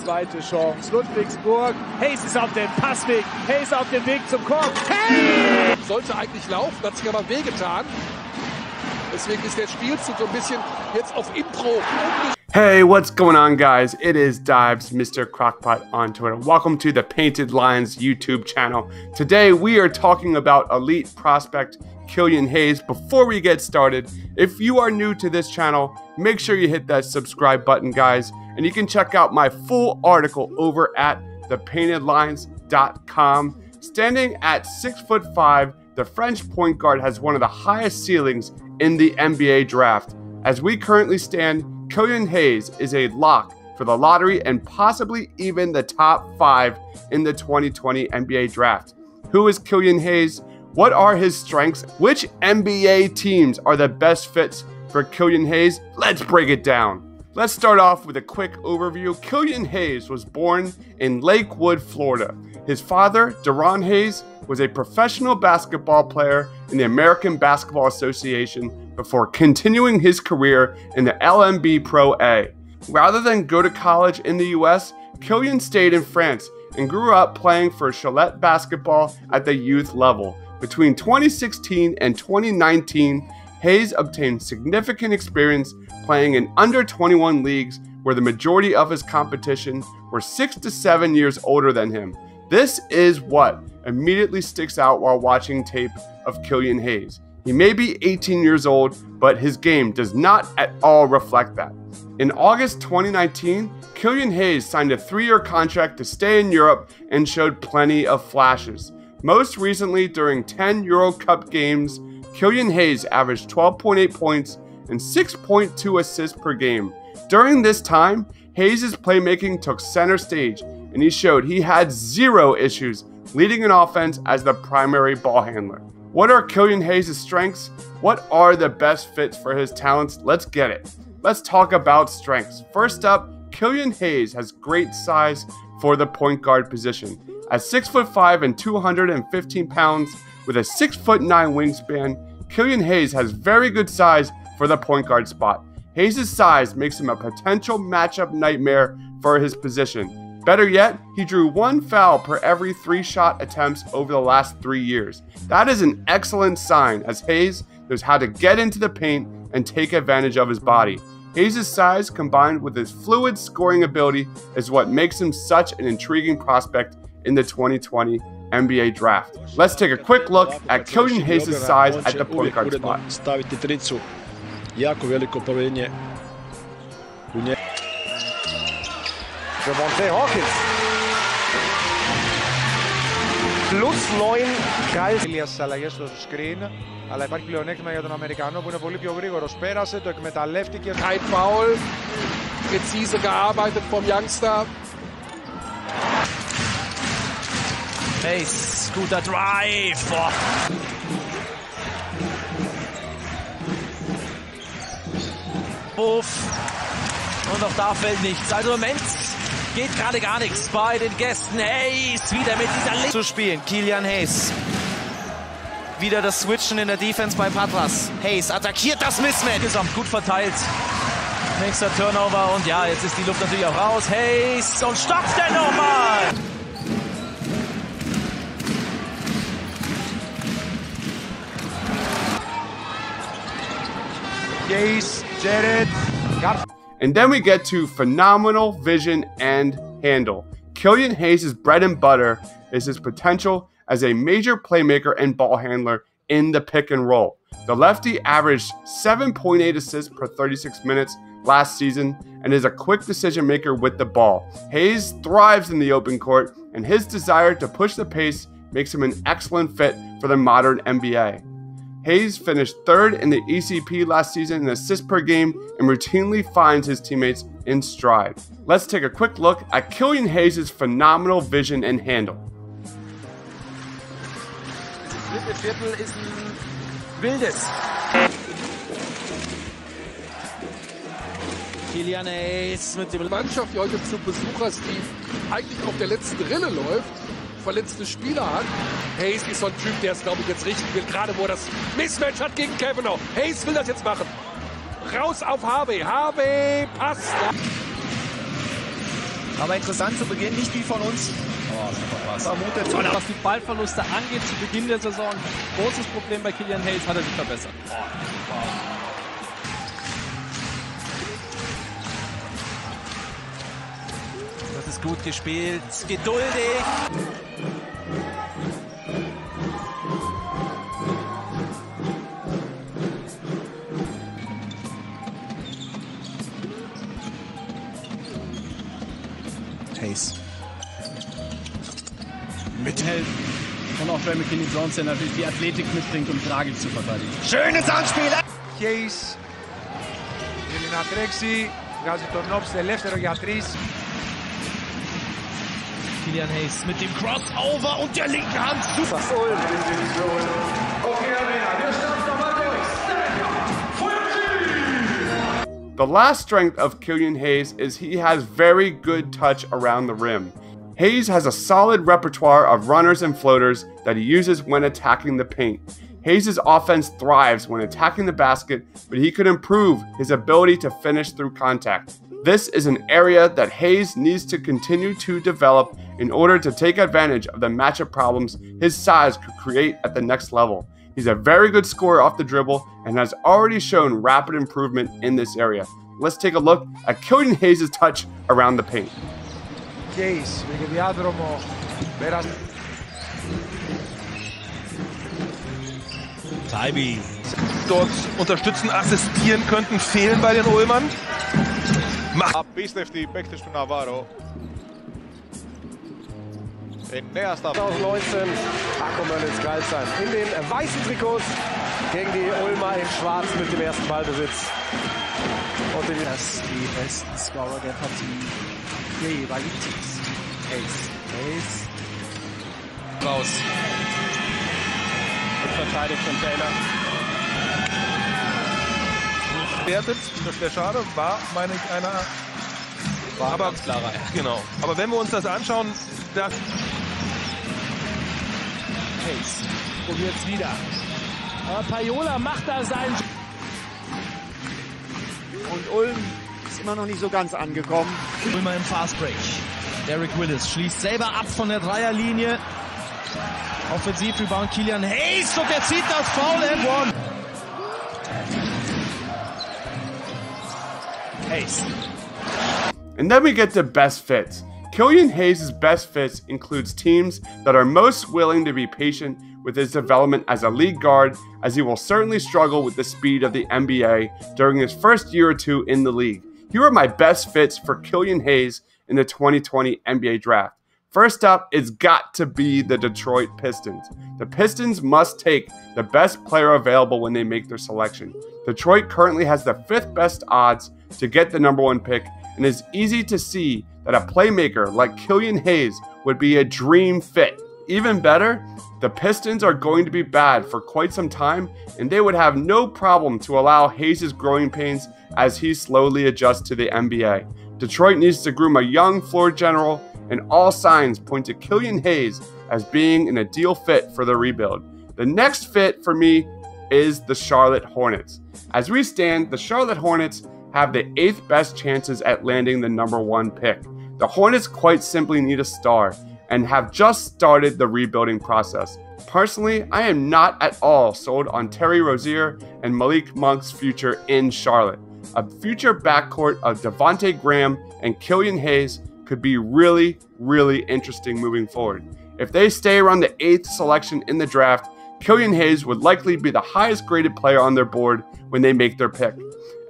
Zweite Chance, Ludwigsburg. Hayes ist auf dem Passweg. Hayes auf dem Weg zum Korb. Hayes! Sollte eigentlich laufen, hat sich aber wehgetan. Deswegen ist der Spielzug so ein bisschen jetzt auf Impro. Hey, what's going on, guys? It is Dibes, Mr. Crockpot on Twitter. Welcome to the Painted Lions YouTube channel. Today, we are talking about elite prospect Killian Hayes. Before we get started, if you are new to this channel, make sure you hit that subscribe button, guys. And you can check out my full article over at thepaintedlions.com. Standing at 6'5", the French point guard has one of the highest ceilings in the NBA draft. As we currently stand, Killian Hayes is a lock for the lottery and possibly even the top 5 in the 2020 NBA draft. Who is Killian Hayes? What are his strengths? Which NBA teams are the best fits for Killian Hayes? Let's break it down. Let's start off with a quick overview. Killian Hayes was born in Lakewood, Florida. His father, Deron Hayes, was a professional basketball player in the American Basketball Association before continuing his career in the LNB Pro A. Rather than go to college in the US, Killian stayed in France and grew up playing for Cholet basketball at the youth level. Between 2016 and 2019, Hayes obtained significant experience playing in under-21 leagues where the majority of his competition were 6 to 7 years older than him. This is what immediately sticks out while watching tape of Killian Hayes. He may be 18 years old, but his game does not at all reflect that. In August 2019, Killian Hayes signed a 3-year contract to stay in Europe and showed plenty of flashes. Most recently, during 10 Euro Cup games, Killian Hayes averaged 12.8 points and 6.2 assists per game. During this time, Hayes' playmaking took center stage, and he showed he had zero issues leading an offense as the primary ball handler. What are Killian Hayes' strengths? What are the best fits for his talents? Let's get it. Let's talk about strengths. First up, Killian Hayes has great size for the point guard position. At 6'5" and 215 pounds with a 6'9" wingspan, Killian Hayes has very good size for the point guard spot. Hayes' size makes him a potential matchup nightmare for his position. Better yet, he drew 1 foul per every 3 shot attempts over the last 3 years. That is an excellent sign, as Hayes knows how to get into the paint and take advantage of his body. Hayes' size combined with his fluid scoring ability is what makes him such an intriguing prospect in the 2020 NBA draft. Let's take a quick look at Killian Hayes' size at the point guard spot. Plus 9 geil. Ηλίας αλλαγές στο screen, αλλά υπάρχει πλεονέκτημα για τον Αμερικανό που είναι πολύ πιο γρήγορος. Πέρασε, το εκμεταλλεύτηκε. Kein Foul. Präzise gearbeitet vom Youngster. Hayes, guter Drive. Oh. Buff. Und auch da fällt nichts. Also im Moment geht gerade gar nichts bei den Gästen. Hayes wieder mit dieser zu spielen. Killian Hayes. Wieder das Switchen in der Defense bei Patras. Hayes attackiert das Mismatch. Insgesamt gut verteilt. Nächster Turnover und ja, jetzt ist die Luft natürlich auch raus. Hayes und stoppt den nochmal. Hayes, Jared. And then we get to phenomenal vision and handle. Killian Hayes' bread and butter is his potential as a major playmaker and ball handler in the pick and roll. The lefty averaged 7.8 assists per 36 minutes last season and is a quick decision maker with the ball. Hayes thrives in the open court, and his desire to push the pace makes him an excellent fit for the modern NBA. Hayes finished 3rd in the ECP last season in assists per game and routinely finds his teammates in stride. Let's take a quick look at Killian Hayes' phenomenal vision and handle. Das dritte Viertel ist ein wildes. Killian Hayes mit dem Mannschaft, die heute zu Besuch ist, die eigentlich auf der letzten Rille läuft, verletzte Spieler hat. Hayes ist so ein Typ, der es, glaube ich, jetzt richten will, gerade wo er das Mismatch hat gegen Kavanaugh. Hayes will das jetzt machen. Raus auf Harvey. Harvey passt. Aber interessant zu Beginn, nicht wie von uns. Oh, super Pass. Vermutet. Was die Ballverluste angeht, zu Beginn der Saison, großes Problem bei Killian Hayes, hat er sich verbessert. Das ist gut gespielt, geduldig. Hayes. Mithelfen. Und auch Trey McKinney-Jones, der natürlich die Athletik mitbringt, um Tragik zu verteidigen. Schönes Anspiel. Hayes θέλει να τρέξει, βγάζει τον Νόψ ελεύθερο για 3. Killian Hayes mit dem Crossover und der linken Hand zu. The last strength of Killian Hayes is he has very good touch around the rim. Hayes has a solid repertoire of runners and floaters that he uses when attacking the paint. Hayes' offense thrives when attacking the basket, but he could improve his ability to finish through contact. This is an area that Hayes needs to continue to develop in order to take advantage of the matchup problems his size could create at the next level. He's a very good scorer off the dribble and has already shown rapid improvement in this area. Let's take a look at Killian Hayes' touch around the paint. Hayes βρήκε διάδρομο, πέρασε. Taibi. Dort unterstützen, assistieren könnten, fehlen bei den Ulmern. Απίστευτοι οι παίκτες του Ναβάρο. 9 στα 2019, Akkumann ins Geilstein. In den weißen Trikots gegen die Ulmer in schwarz mit dem ersten Ballbesitz. Und Das die besten Scorer der Partie der jeweiligen Teams. Hayes. Raus. Und verteidigt von Taylor. Wertet, das wäre schade, war, meine ich, einer. War aber ganz klarer. Genau. Aber wenn wir uns das anschauen, das. Hayes probiert's wieder. Aber Pajola macht da sein. Und Ulm ist immer noch nicht so ganz angekommen. Ulmer im Fastbreak. Derek Willis schließt selber ab von der Dreierlinie. Offensivrebound Killian Hayes und er zieht das Foul and one. Hayes. And then we get to best fits. Killian Hayes' best fits includes teams that are most willing to be patient with his development as a league guard, as he will certainly struggle with the speed of the NBA during his first year or two in the league. Here are my best fits for Killian Hayes in the 2020 NBA draft. First up, it's got to be the Detroit Pistons. The Pistons must take the best player available when they make their selection. Detroit currently has the 5th best odds to get the #1 pick, and it's easy to see that a playmaker like Killian Hayes would be a dream fit. Even better, the Pistons are going to be bad for quite some time, and they would have no problem to allow Hayes' growing pains as he slowly adjusts to the NBA. Detroit needs to groom a young floor general, and all signs point to Killian Hayes as being an ideal fit for the rebuild. The next fit for me is the Charlotte Hornets. As we stand, the Charlotte Hornets have the 8th best chances at landing the #1 pick. The Hornets quite simply need a star and have just started the rebuilding process. Personally, I am not at all sold on Terry Rozier and Malik Monk's future in Charlotte. A future backcourt of Devontae Graham and Killian Hayes could be really, really interesting moving forward. If they stay around the 8th selection in the draft, Killian Hayes would likely be the highest graded player on their board when they make their pick.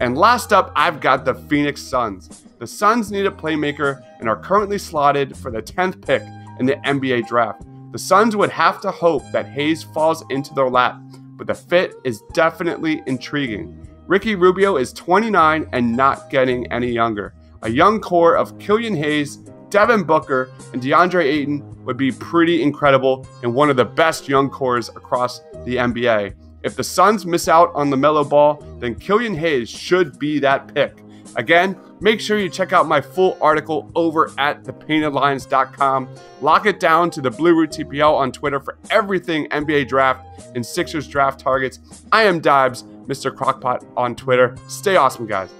And last up, I've got the Phoenix Suns. The Suns need a playmaker and are currently slotted for the 10th pick in the NBA draft. The Suns would have to hope that Hayes falls into their lap, but the fit is definitely intriguing. Ricky Rubio is 29 and not getting any younger. A young core of Killian Hayes, Devin Booker, and DeAndre Ayton would be pretty incredible and one of the best young cores across the NBA. If the Suns miss out on LaMelo Ball, then Killian Hayes should be that pick. Again, make sure you check out my full article over at thepaintedlines.com. Lock it down to the Blue Root TPL on Twitter for everything NBA draft and Sixers draft targets. I am Dibes, Mr. Crockpot on Twitter. Stay awesome, guys.